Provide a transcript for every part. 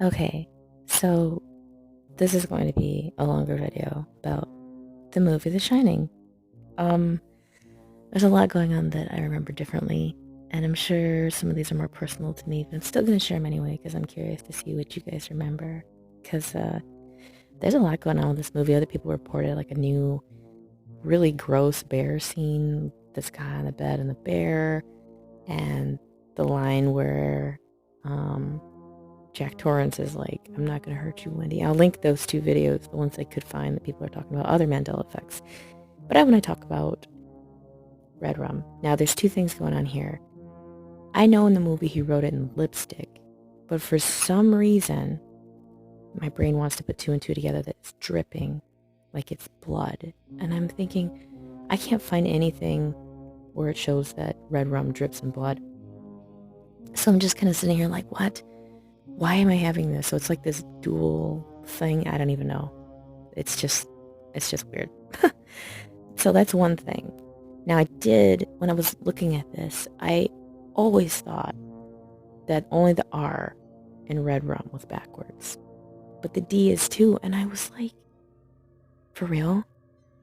Okay, so this is going to be a longer video about the movie The Shining. Um, there's a lot going on that I remember differently, and I'm sure some of these are more personal to me, but I'm still going to share them anyway because I'm curious to see what you guys remember. Because there's a lot going on with this movie. Other people reported like a new, really gross bear scene. This guy on the bed and the bear, and the line where Jack Torrance is like, I'm not going to hurt you, Wendy. I'll link those two videos, the ones I could find that people are talking about other Mandela effects. But I want to talk about REDRUM. Now, there's two things going on here. I know in the movie he wrote it in lipstick, but for some reason, my brain wants to put two and two together that it's dripping like it's blood. And I'm thinking, I can't find anything where it shows that red rum drips in blood. So I'm just kind of sitting here like, what? Why am I having this? So it's like this dual thing. I don't even know. It's just weird. So that's one thing. Now when I was looking at this, I always thought that only the R in red rum was backwards. But the D is too. And I was like, for real?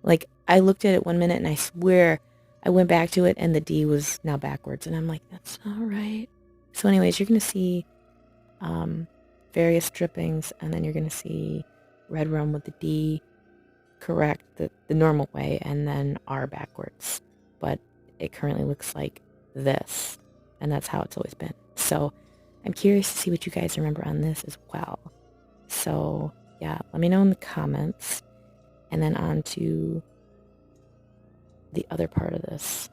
Like, I looked at it 1 minute and I swear I went back to it and the D was now backwards. And I'm like, that's not right. So anyways, you're going to see various drippings, and then you're going to see red rum with the D correct, the normal way, and then R backwards. But it currently looks like this, and that's how it's always been. So I'm curious to see what you guys remember on this as well. So yeah, let me know in the comments, and then on to the other part of this.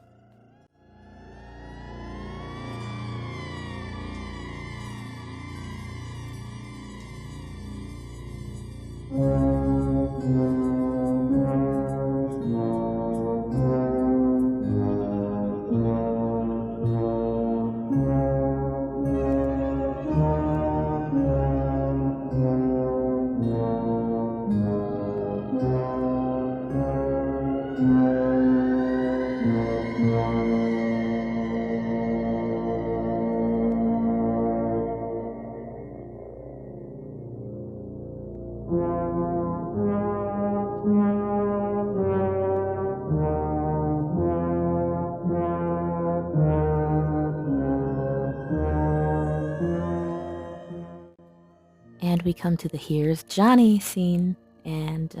And we come to the "Here's Johnny" scene, and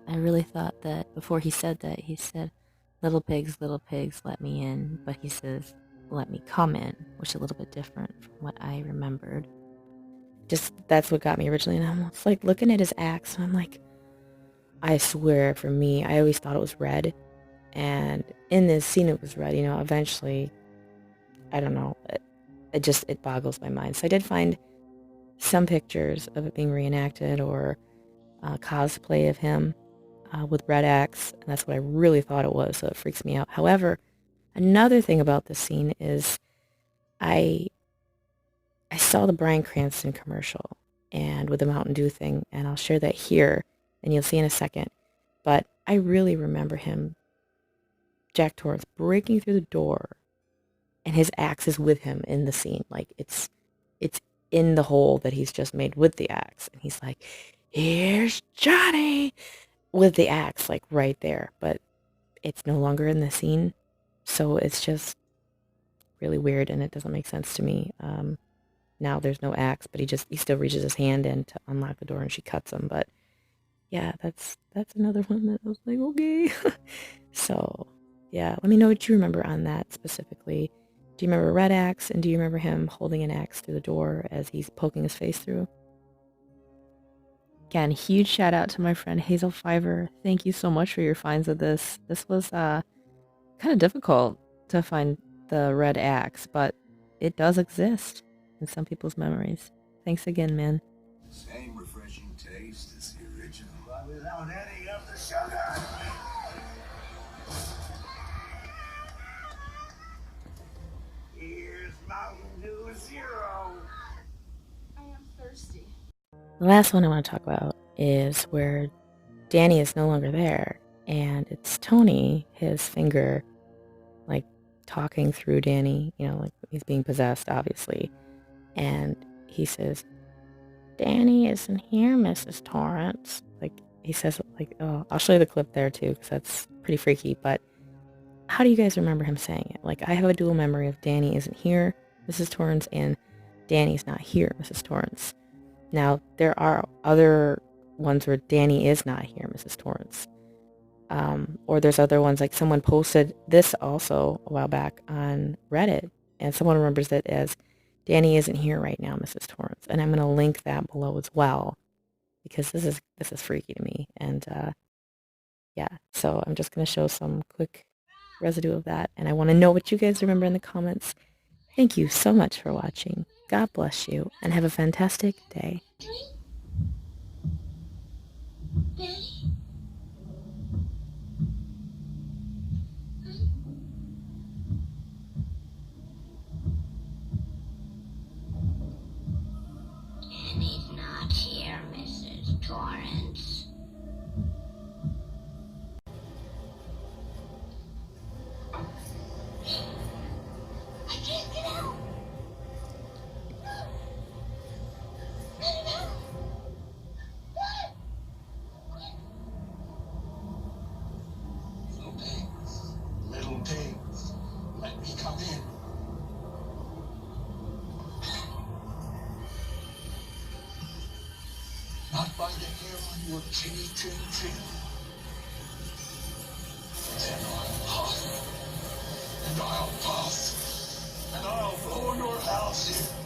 I really thought that before he said that, he said, little pigs, let me in," but he says, "let me come in," which is a little bit different from what I remembered. Just, that's what got me originally, and I'm just like looking at his axe, and I'm like, I swear, for me, I always thought it was red, and in this scene it was red, eventually, I don't know, it boggles my mind. So I did find some pictures of it being reenacted, or cosplay of him with red axe, and that's what I really thought it was, so it freaks me out. However, another thing about this scene is I saw the Bryan Cranston commercial and with the Mountain Dew thing, and I'll share that here, and you'll see in a second. But I really remember him, Jack Torrance, breaking through the door, and his axe is with him in the scene. Like, it's in the hole that he's just made with the axe, and he's like, "Here's Johnny," with the axe, like, right there. But it's no longer in the scene, so it's just really weird, and it doesn't make sense to me. Now there's no axe, but he still reaches his hand in to unlock the door, and she cuts him. But yeah, that's another one that I was like, okay. So yeah, let me know what you remember on that specifically. Do you remember red axe, and do you remember him holding an axe through the door as he's poking his face through? Again, huge shout out to my friend Hazel Fiver. Thank you so much for your finds of this. This was kind of difficult to find the red axe, but it does exist in some people's memories. Thanks again, man. Same refreshing taste as the original, but without any of the sugar. Here's Mountain Dew Zero. I am thirsty. The last one I want to talk about is where Danny is no longer there, and it's Tony, his finger, like, talking through Danny, like he's being possessed, obviously. And he says, Danny isn't here, Mrs. Torrance. Like, he says it like, oh, I'll show you the clip there too, because that's pretty freaky, but how do you guys remember him saying it? Like, I have a dual memory of Danny isn't here, Mrs. Torrance, and Danny's not here, Mrs. Torrance. Now, there are other ones where Danny is not here, Mrs. Torrance. Or there's other ones, like someone posted this also a while back on Reddit, and someone remembers it as Danny isn't here right now, Mrs. Torrance. And I'm going to link that below as well, because this is freaky to me. And yeah, so I'm just going to show some quick residue of that, and I want to know what you guys remember in the comments. Thank you so much for watching. God bless you, and have a fantastic day. Danny's not here, Mrs. Torrance. I can't get out. Get it out. Little pigs, little pigs, let me come in. Not by the hair on your chinny chin chin. Then I'll huff, and I'll puff, and I'll blow your house in.